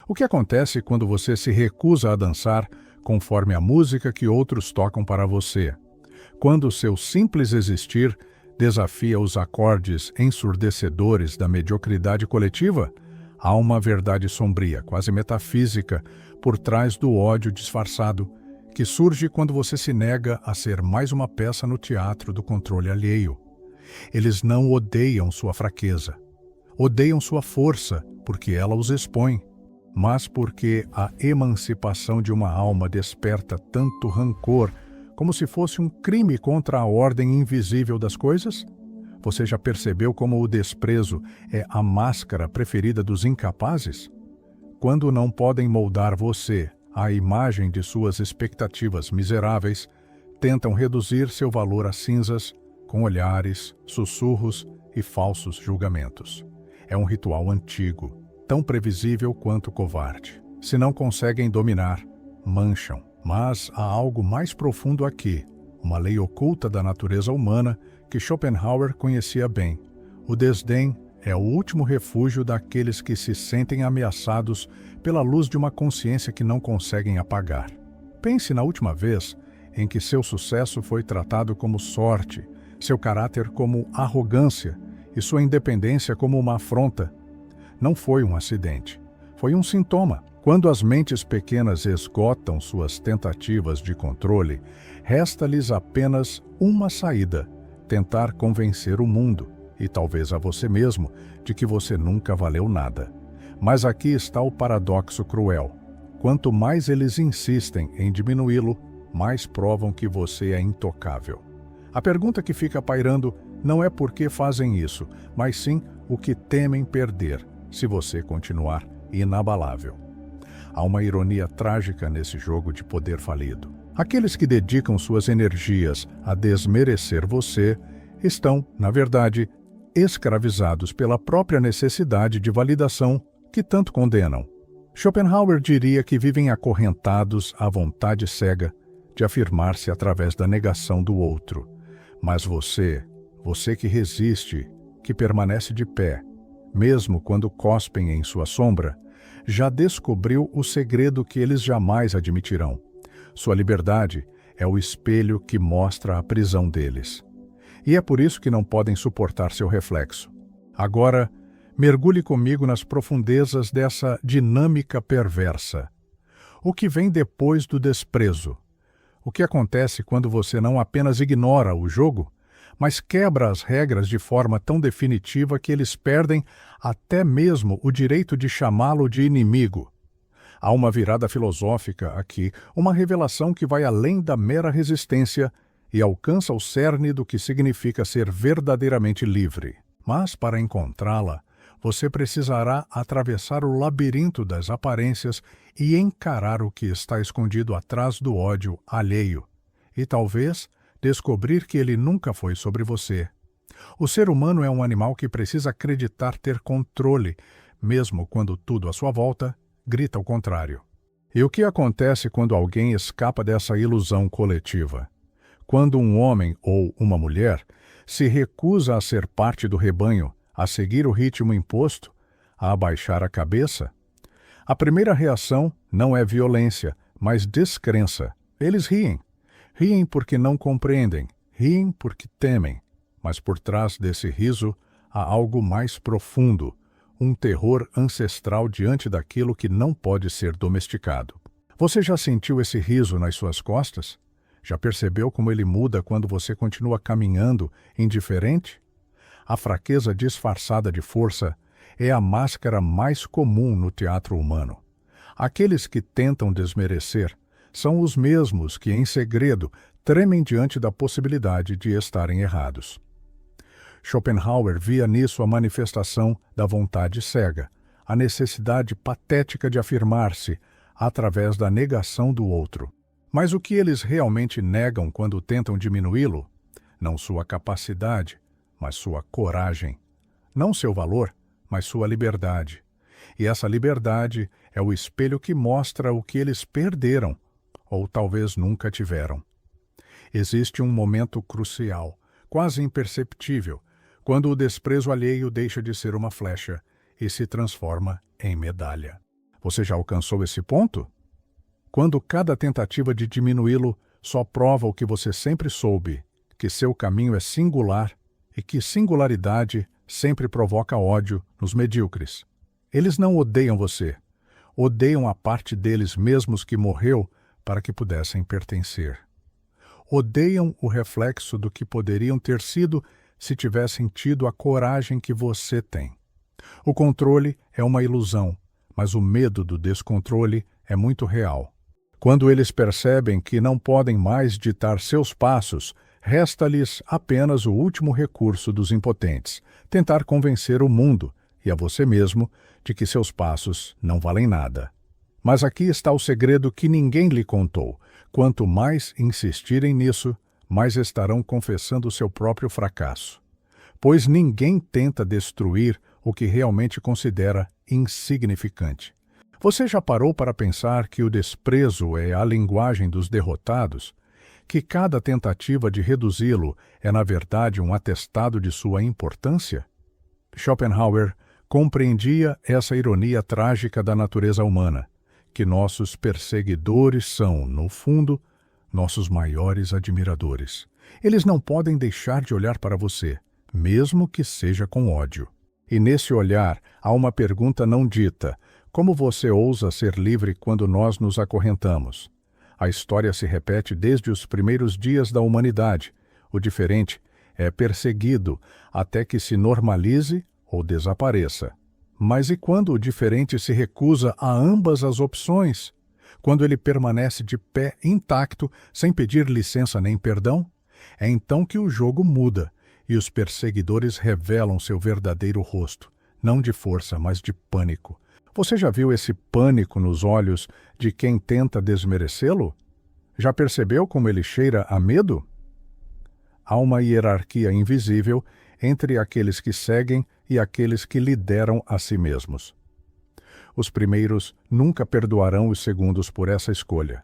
O que acontece quando você se recusa a dançar conforme a música que outros tocam para você? Quando seu simples existir desafia os acordes ensurdecedores da mediocridade coletiva? Há uma verdade sombria, quase metafísica, por trás do ódio disfarçado, que surge quando você se nega a ser mais uma peça no teatro do controle alheio. Eles não odeiam sua fraqueza. Odeiam sua força, porque ela os expõe. Mas porque a emancipação de uma alma desperta tanto rancor, como se fosse um crime contra a ordem invisível das coisas? Você já percebeu como o desprezo é a máscara preferida dos incapazes? Quando não podem moldar você à imagem de suas expectativas miseráveis, tentam reduzir seu valor a cinzas com olhares, sussurros e falsos julgamentos. É um ritual antigo, tão previsível quanto covarde. Se não conseguem dominar, mancham. Mas há algo mais profundo aqui, uma lei oculta da natureza humana que Schopenhauer conhecia bem. O desdém é o último refúgio daqueles que se sentem ameaçados pela luz de uma consciência que não conseguem apagar. Pense na última vez em que seu sucesso foi tratado como sorte, seu caráter como arrogância e sua independência como uma afronta. Não foi um acidente, foi um sintoma. Quando as mentes pequenas esgotam suas tentativas de controle, resta-lhes apenas uma saída: tentar convencer o mundo, e talvez a você mesmo, de que você nunca valeu nada. Mas aqui está o paradoxo cruel. Quanto mais eles insistem em diminuí-lo, mais provam que você é intocável. A pergunta que fica pairando não é por que fazem isso, mas sim o que temem perder, se você continuar inabalável. Há uma ironia trágica nesse jogo de poder falido. Aqueles que dedicam suas energias a desmerecer você estão, na verdade, escravizados pela própria necessidade de validação que tanto condenam. Schopenhauer diria que vivem acorrentados à vontade cega de afirmar-se através da negação do outro. Mas você que resiste, que permanece de pé, mesmo quando cospem em sua sombra, já descobriu o segredo que eles jamais admitirão. Sua liberdade é o espelho que mostra a prisão deles. E é por isso que não podem suportar seu reflexo. Agora, mergulhe comigo nas profundezas dessa dinâmica perversa. O que vem depois do desprezo? O que acontece quando você não apenas ignora o jogo, mas quebra as regras de forma tão definitiva que eles perdem até mesmo o direito de chamá-lo de inimigo? Há uma virada filosófica aqui, uma revelação que vai além da mera resistência e alcança o cerne do que significa ser verdadeiramente livre. Mas, para encontrá-la, você precisará atravessar o labirinto das aparências e encarar o que está escondido atrás do ódio alheio. E talvez descobrir que ele nunca foi sobre você. O ser humano é um animal que precisa acreditar ter controle, mesmo quando tudo à sua volta grita o contrário. E o que acontece quando alguém escapa dessa ilusão coletiva? Quando um homem ou uma mulher se recusa a ser parte do rebanho, a seguir o ritmo imposto, a abaixar a cabeça? A primeira reação não é violência, mas descrença. Eles riem. Riem porque não compreendem, riem porque temem. Mas por trás desse riso há algo mais profundo, um terror ancestral diante daquilo que não pode ser domesticado. Você já sentiu esse riso nas suas costas? Já percebeu como ele muda quando você continua caminhando indiferente? A fraqueza disfarçada de força é a máscara mais comum no teatro humano. Aqueles que tentam desmerecer são os mesmos que, em segredo, tremem diante da possibilidade de estarem errados. Schopenhauer via nisso a manifestação da vontade cega, a necessidade patética de afirmar-se através da negação do outro. Mas o que eles realmente negam quando tentam diminuí-lo? Não sua capacidade, mas sua coragem. Não seu valor, mas sua liberdade. E essa liberdade é o espelho que mostra o que eles perderam, ou talvez nunca tiveram. Existe um momento crucial, quase imperceptível, quando o desprezo alheio deixa de ser uma flecha e se transforma em medalha. Você já alcançou esse ponto? Quando cada tentativa de diminuí-lo só prova o que você sempre soube, que seu caminho é singular e que singularidade sempre provoca ódio nos medíocres. Eles não odeiam você, odeiam a parte deles mesmos que morreu para que pudessem pertencer. Odeiam o reflexo do que poderiam ter sido se tivessem tido a coragem que você tem. O controle é uma ilusão, mas o medo do descontrole é muito real. Quando eles percebem que não podem mais ditar seus passos, resta-lhes apenas o último recurso dos impotentes, tentar convencer o mundo e a você mesmo de que seus passos não valem nada. Mas aqui está o segredo que ninguém lhe contou. Quanto mais insistirem nisso, mais estarão confessando seu próprio fracasso. Pois ninguém tenta destruir o que realmente considera insignificante. Você já parou para pensar que o desprezo é a linguagem dos derrotados? Que cada tentativa de reduzi-lo é, na verdade, um atestado de sua importância? Schopenhauer compreendia essa ironia trágica da natureza humana, que nossos perseguidores são, no fundo, nossos maiores admiradores. Eles não podem deixar de olhar para você, mesmo que seja com ódio. E nesse olhar há uma pergunta não dita: como você ousa ser livre quando nós nos acorrentamos? A história se repete desde os primeiros dias da humanidade. O diferente é perseguido até que se normalize ou desapareça. Mas e quando o diferente se recusa a ambas as opções? Quando ele permanece de pé intacto, sem pedir licença nem perdão? É então que o jogo muda e os perseguidores revelam seu verdadeiro rosto, não de força, mas de pânico. Você já viu esse pânico nos olhos de quem tenta desmerecê-lo? Já percebeu como ele cheira a medo? Há uma hierarquia invisível entre aqueles que seguem e aqueles que lideram a si mesmos. Os primeiros nunca perdoarão os segundos por essa escolha,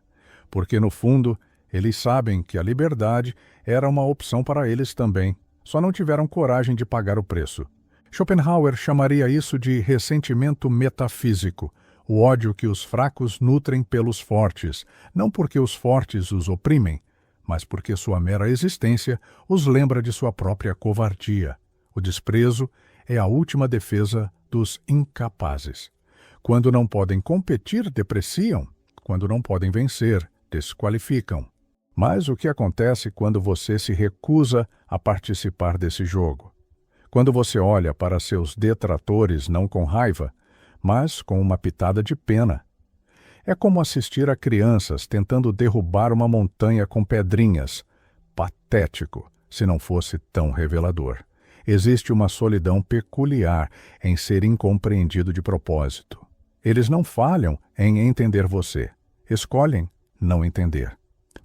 porque, no fundo, eles sabem que a liberdade era uma opção para eles também, só não tiveram coragem de pagar o preço. Schopenhauer chamaria isso de ressentimento metafísico, o ódio que os fracos nutrem pelos fortes, não porque os fortes os oprimem, mas porque sua mera existência os lembra de sua própria covardia. O desprezo é a última defesa dos incapazes. Quando não podem competir, depreciam. Quando não podem vencer, desqualificam. Mas o que acontece quando você se recusa a participar desse jogo? Quando você olha para seus detratores não com raiva, mas com uma pitada de pena. É como assistir a crianças tentando derrubar uma montanha com pedrinhas. Patético, se não fosse tão revelador. Existe uma solidão peculiar em ser incompreendido de propósito. Eles não falham em entender você. Escolhem não entender.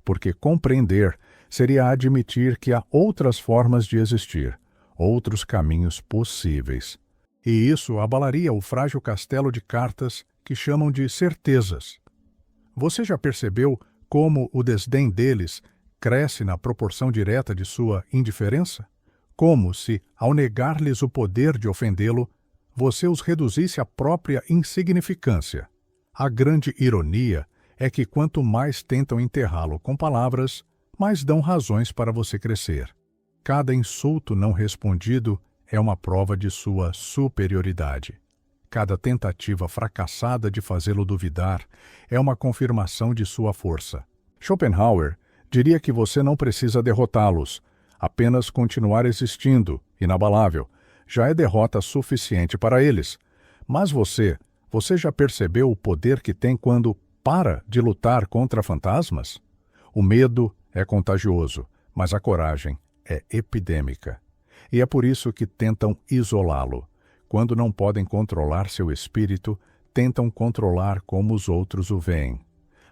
Porque compreender seria admitir que há outras formas de existir, outros caminhos possíveis. E isso abalaria o frágil castelo de cartas que chamam de certezas. Você já percebeu como o desdém deles cresce na proporção direta de sua indiferença? Como se, ao negar-lhes o poder de ofendê-lo, você os reduzisse à própria insignificância. A grande ironia é que quanto mais tentam enterrá-lo com palavras, mais dão razões para você crescer. Cada insulto não respondido é uma prova de sua superioridade. Cada tentativa fracassada de fazê-lo duvidar é uma confirmação de sua força. Schopenhauer diria que você não precisa derrotá-los, apenas continuar existindo, inabalável, já é derrota suficiente para eles. Mas você já percebeu o poder que tem quando para de lutar contra fantasmas? O medo é contagioso, mas a coragem é epidêmica. E é por isso que tentam isolá-lo. Quando não podem controlar seu espírito, tentam controlar como os outros o veem.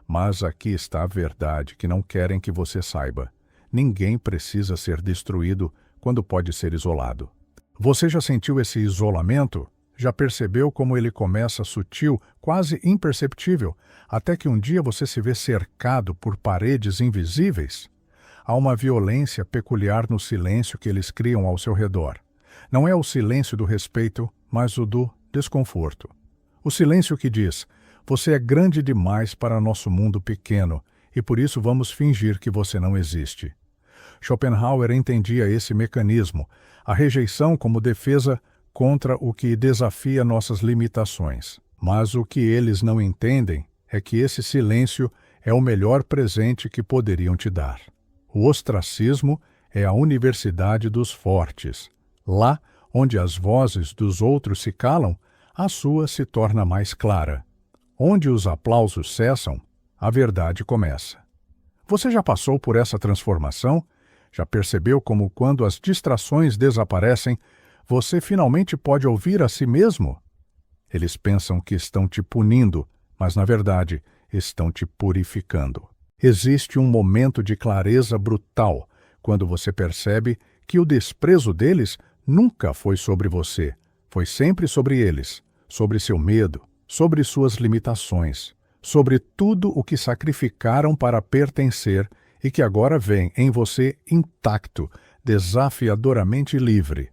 Mas aqui está a verdade que não querem que você saiba. Ninguém precisa ser destruído quando pode ser isolado. Você já sentiu esse isolamento? Já percebeu como ele começa sutil, quase imperceptível, até que um dia você se vê cercado por paredes invisíveis? Há uma violência peculiar no silêncio que eles criam ao seu redor. Não é o silêncio do respeito, mas o do desconforto. O silêncio que diz: Você é grande demais para nosso mundo pequeno, e por isso vamos fingir que você não existe. Schopenhauer entendia esse mecanismo, a rejeição como defesa contra o que desafia nossas limitações. Mas o que eles não entendem é que esse silêncio é o melhor presente que poderiam te dar. O ostracismo é a universidade dos fortes. Lá, onde as vozes dos outros se calam, a sua se torna mais clara. Onde os aplausos cessam, a verdade começa. Você já passou por essa transformação? Já percebeu como, quando as distrações desaparecem, você finalmente pode ouvir a si mesmo? Eles pensam que estão te punindo, mas, na verdade, estão te purificando. Existe um momento de clareza brutal quando você percebe que o desprezo deles nunca foi sobre você, foi sempre sobre eles, sobre seu medo, sobre suas limitações, sobre tudo o que sacrificaram para pertencer e que agora vem em você intacto, desafiadoramente livre.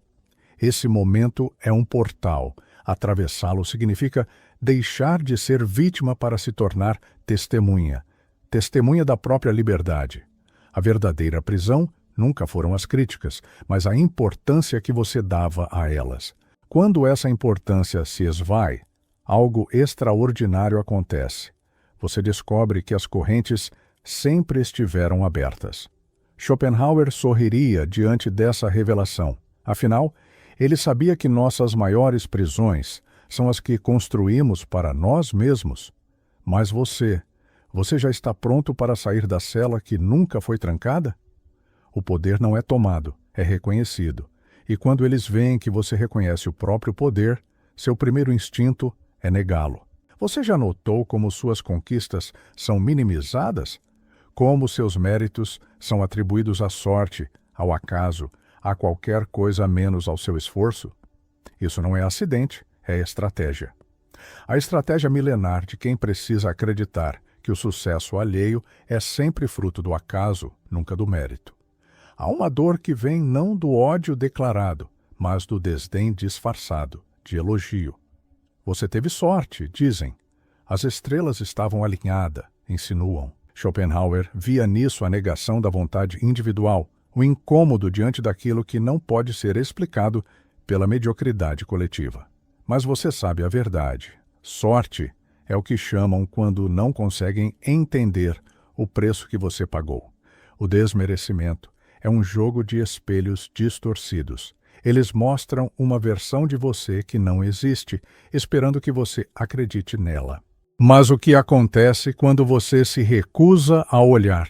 Esse momento é um portal. Atravessá-lo significa deixar de ser vítima para se tornar testemunha, testemunha da própria liberdade. A verdadeira prisão nunca foram as críticas, mas a importância que você dava a elas. Quando essa importância se esvai, algo extraordinário acontece. Você descobre que as correntes sempre estiveram abertas. Schopenhauer sorriria diante dessa revelação. Afinal, ele sabia que nossas maiores prisões são as que construímos para nós mesmos. Mas você já está pronto para sair da cela que nunca foi trancada? O poder não é tomado, é reconhecido. E quando eles veem que você reconhece o próprio poder, seu primeiro instinto é negá-lo. Você já notou como suas conquistas são minimizadas? Como seus méritos são atribuídos à sorte, ao acaso, a qualquer coisa menos ao seu esforço? Isso não é acidente, é estratégia. A estratégia milenar de quem precisa acreditar que o sucesso alheio é sempre fruto do acaso, nunca do mérito. Há uma dor que vem não do ódio declarado, mas do desdém disfarçado, de elogio. Você teve sorte, dizem. As estrelas estavam alinhadas, insinuam. Schopenhauer via nisso a negação da vontade individual, o incômodo diante daquilo que não pode ser explicado pela mediocridade coletiva. Mas você sabe a verdade. Sorte é o que chamam quando não conseguem entender o preço que você pagou. O desmerecimento é um jogo de espelhos distorcidos. Eles mostram uma versão de você que não existe, esperando que você acredite nela. Mas o que acontece quando você se recusa a olhar?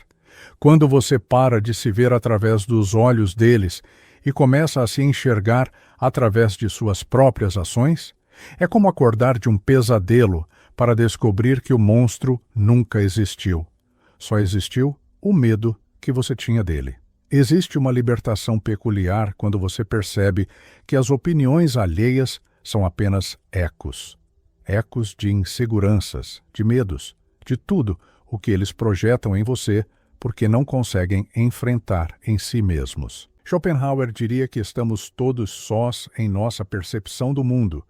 Quando você para de se ver através dos olhos deles e começa a se enxergar através de suas próprias ações? É como acordar de um pesadelo para descobrir que o monstro nunca existiu. Só existiu o medo que você tinha dele. Existe uma libertação peculiar quando você percebe que as opiniões alheias são apenas ecos. Ecos de inseguranças, de medos, de tudo o que eles projetam em você porque não conseguem enfrentar em si mesmos. Schopenhauer diria que estamos todos sós em nossa percepção do mundo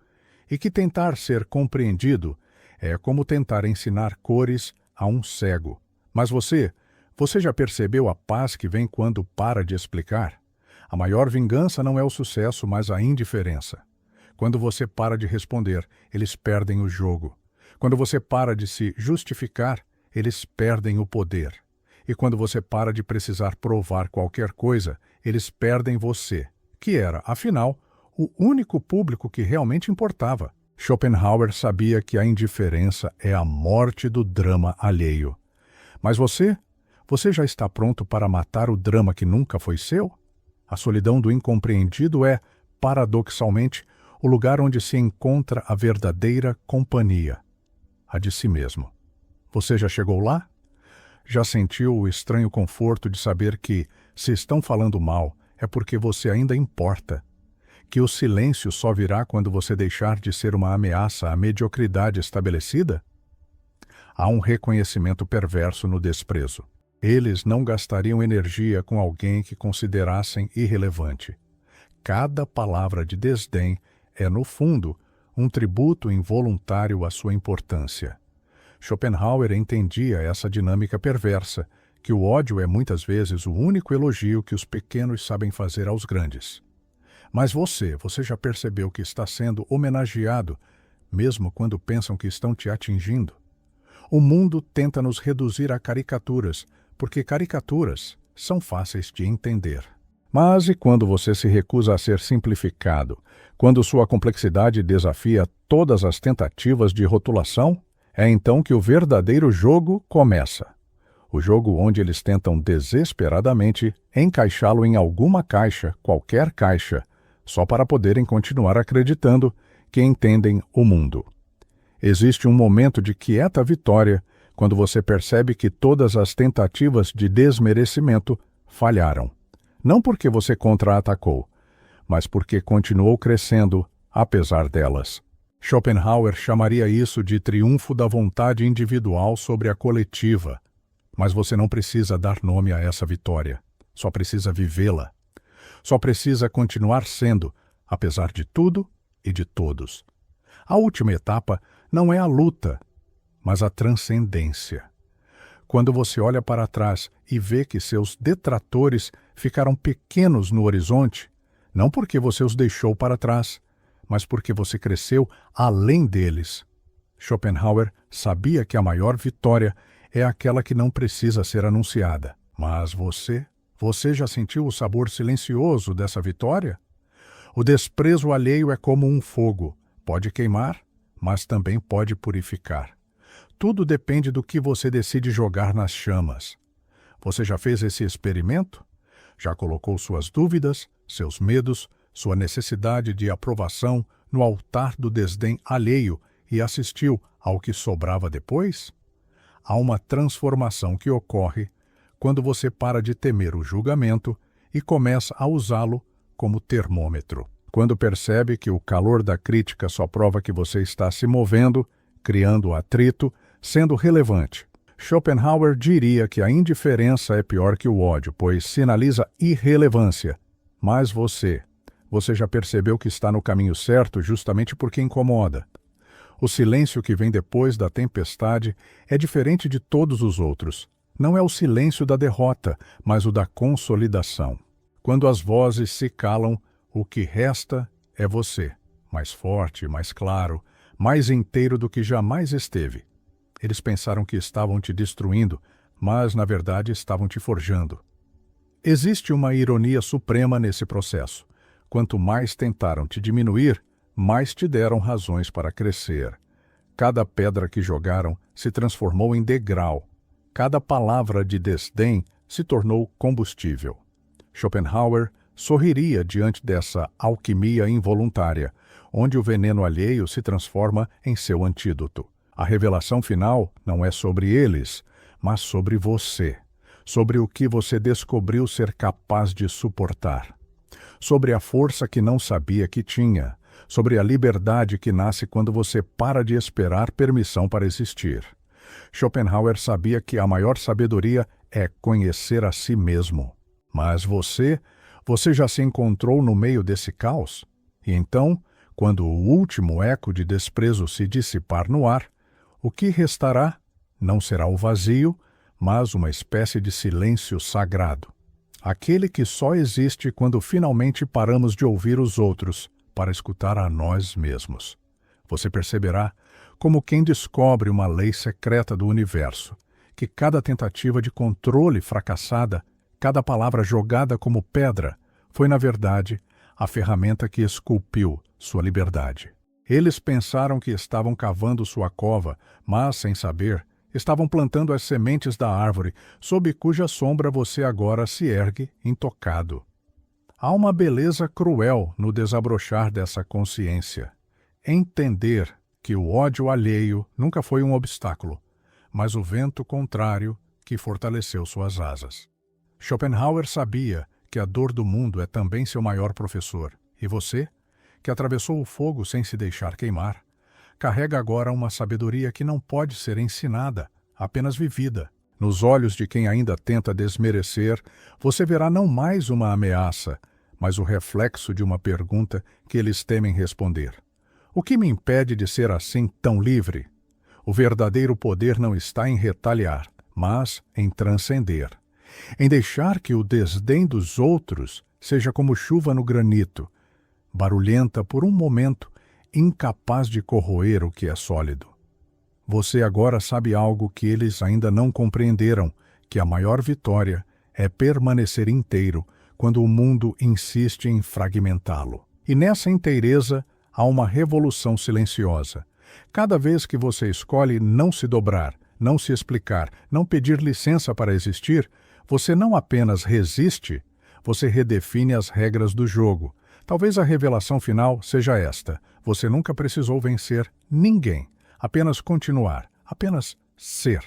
e que tentar ser compreendido é como tentar ensinar cores a um cego. Mas você já percebeu a paz que vem quando para de explicar? A maior vingança não é o sucesso, mas a indiferença. Quando você para de responder, eles perdem o jogo. Quando você para de se justificar, eles perdem o poder. E quando você para de precisar provar qualquer coisa, eles perdem você, que era, afinal, o único público que realmente importava. Schopenhauer sabia que a indiferença é a morte do drama alheio. Mas você já está pronto para matar o drama que nunca foi seu? A solidão do incompreendido é, paradoxalmente, o lugar onde se encontra a verdadeira companhia, a de si mesmo. Você já chegou lá? Já sentiu o estranho conforto de saber que, se estão falando mal, é porque você ainda importa? Que o silêncio só virá quando você deixar de ser uma ameaça à mediocridade estabelecida? Há um reconhecimento perverso no desprezo. Eles não gastariam energia com alguém que considerassem irrelevante. Cada palavra de desdém é, no fundo, um tributo involuntário à sua importância. Schopenhauer entendia essa dinâmica perversa, que o ódio é muitas vezes o único elogio que os pequenos sabem fazer aos grandes. Mas você já percebeu que está sendo homenageado, mesmo quando pensam que estão te atingindo? O mundo tenta nos reduzir a caricaturas, porque caricaturas são fáceis de entender. Mas e quando você se recusa a ser simplificado? Quando sua complexidade desafia todas as tentativas de rotulação? É então que o verdadeiro jogo começa. O jogo onde eles tentam desesperadamente encaixá-lo em alguma caixa, qualquer caixa, só para poderem continuar acreditando que entendem o mundo. Existe um momento de quieta vitória quando você percebe que todas as tentativas de desmerecimento falharam. Não porque você contra-atacou, mas porque continuou crescendo apesar delas. Schopenhauer chamaria isso de triunfo da vontade individual sobre a coletiva. Mas você não precisa dar nome a essa vitória. Só precisa vivê-la. Só precisa continuar sendo, apesar de tudo e de todos. A última etapa não é a luta, mas a transcendência. Quando você olha para trás e vê que seus detratores ficaram pequenos no horizonte, não porque você os deixou para trás, mas porque você cresceu além deles. Schopenhauer sabia que a maior vitória é aquela que não precisa ser anunciada. Mas você já sentiu o sabor silencioso dessa vitória? O desprezo alheio é como um fogo. Pode queimar, mas também pode purificar. Tudo depende do que você decide jogar nas chamas. Você já fez esse experimento? Já colocou suas dúvidas, seus medos, sua necessidade de aprovação no altar do desdém alheio e assistiu ao que sobrava depois? Há uma transformação que ocorre quando você para de temer o julgamento e começa a usá-lo como termômetro. Quando percebe que o calor da crítica só prova que você está se movendo, criando atrito, sendo relevante. Schopenhauer diria que a indiferença é pior que o ódio, pois sinaliza irrelevância. Mas você já percebeu que está no caminho certo justamente porque incomoda. O silêncio que vem depois da tempestade é diferente de todos os outros. Não é o silêncio da derrota, mas o da consolidação. Quando as vozes se calam, o que resta é você, mais forte, mais claro, mais inteiro do que jamais esteve. Eles pensaram que estavam te destruindo, mas, na verdade, estavam te forjando. Existe uma ironia suprema nesse processo. Quanto mais tentaram te diminuir, mais te deram razões para crescer. Cada pedra que jogaram se transformou em degrau. Cada palavra de desdém se tornou combustível. Schopenhauer sorriria diante dessa alquimia involuntária, onde o veneno alheio se transforma em seu antídoto. A revelação final não é sobre eles, mas sobre você, sobre o que você descobriu ser capaz de suportar, sobre a força que não sabia que tinha, sobre a liberdade que nasce quando você para de esperar permissão para existir. Schopenhauer sabia que a maior sabedoria é conhecer a si mesmo. Mas você já se encontrou no meio desse caos? E então, quando o último eco de desprezo se dissipar no ar, o que restará não será o vazio, mas uma espécie de silêncio sagrado. Aquele que só existe quando finalmente paramos de ouvir os outros para escutar a nós mesmos. Você perceberá, como quem descobre uma lei secreta do universo, que cada tentativa de controle fracassada, cada palavra jogada como pedra, foi, na verdade, a ferramenta que esculpiu sua liberdade. Eles pensaram que estavam cavando sua cova, mas, sem saber, estavam plantando as sementes da árvore, sob cuja sombra você agora se ergue intocado. Há uma beleza cruel no desabrochar dessa consciência. Entender que o ódio alheio nunca foi um obstáculo, mas o vento contrário que fortaleceu suas asas. Schopenhauer sabia que a dor do mundo é também seu maior professor. E você, que atravessou o fogo sem se deixar queimar, carrega agora uma sabedoria que não pode ser ensinada, apenas vivida. Nos olhos de quem ainda tenta desmerecer, você verá não mais uma ameaça, mas o reflexo de uma pergunta que eles temem responder. O que me impede de ser assim tão livre? O verdadeiro poder não está em retaliar, mas em transcender. Em deixar que o desdém dos outros seja como chuva no granito, barulhenta por um momento, incapaz de corroer o que é sólido. Você agora sabe algo que eles ainda não compreenderam, que a maior vitória é permanecer inteiro quando o mundo insiste em fragmentá-lo. E nessa inteireza há uma revolução silenciosa. Cada vez que você escolhe não se dobrar, não se explicar, não pedir licença para existir, você não apenas resiste, você redefine as regras do jogo. Talvez a revelação final seja esta: você nunca precisou vencer ninguém, apenas continuar, apenas ser.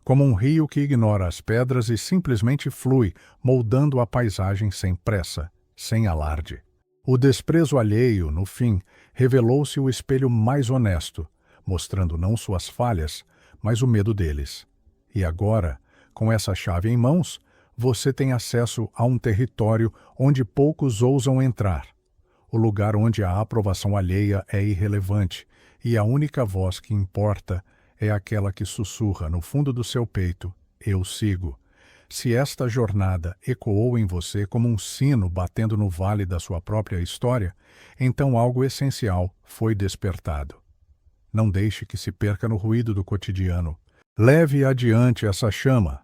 Como um rio que ignora as pedras e simplesmente flui, moldando a paisagem sem pressa, sem alarde. O desprezo alheio, no fim, revelou-se o espelho mais honesto, mostrando não suas falhas, mas o medo deles. E agora, com essa chave em mãos, você tem acesso a um território onde poucos ousam entrar. O lugar onde a aprovação alheia é irrelevante e a única voz que importa é aquela que sussurra no fundo do seu peito: eu sigo. Se esta jornada ecoou em você como um sino batendo no vale da sua própria história, então algo essencial foi despertado. Não deixe que se perca no ruído do cotidiano. Leve adiante essa chama.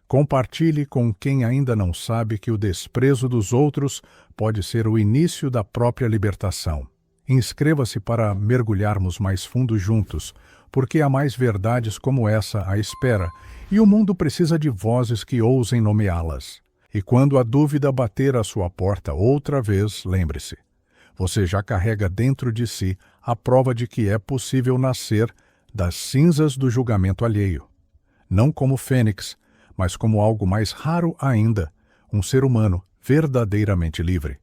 Compartilhe com quem ainda não sabe que o desprezo dos outros pode ser o início da própria libertação. Inscreva-se para mergulharmos mais fundo juntos, porque há mais verdades como essa à espera, e o mundo precisa de vozes que ousem nomeá-las. E quando a dúvida bater à sua porta outra vez, lembre-se, você já carrega dentro de si a prova de que é possível nascer das cinzas do julgamento alheio. Não como fênix, mas como algo mais raro ainda, um ser humano verdadeiramente livre.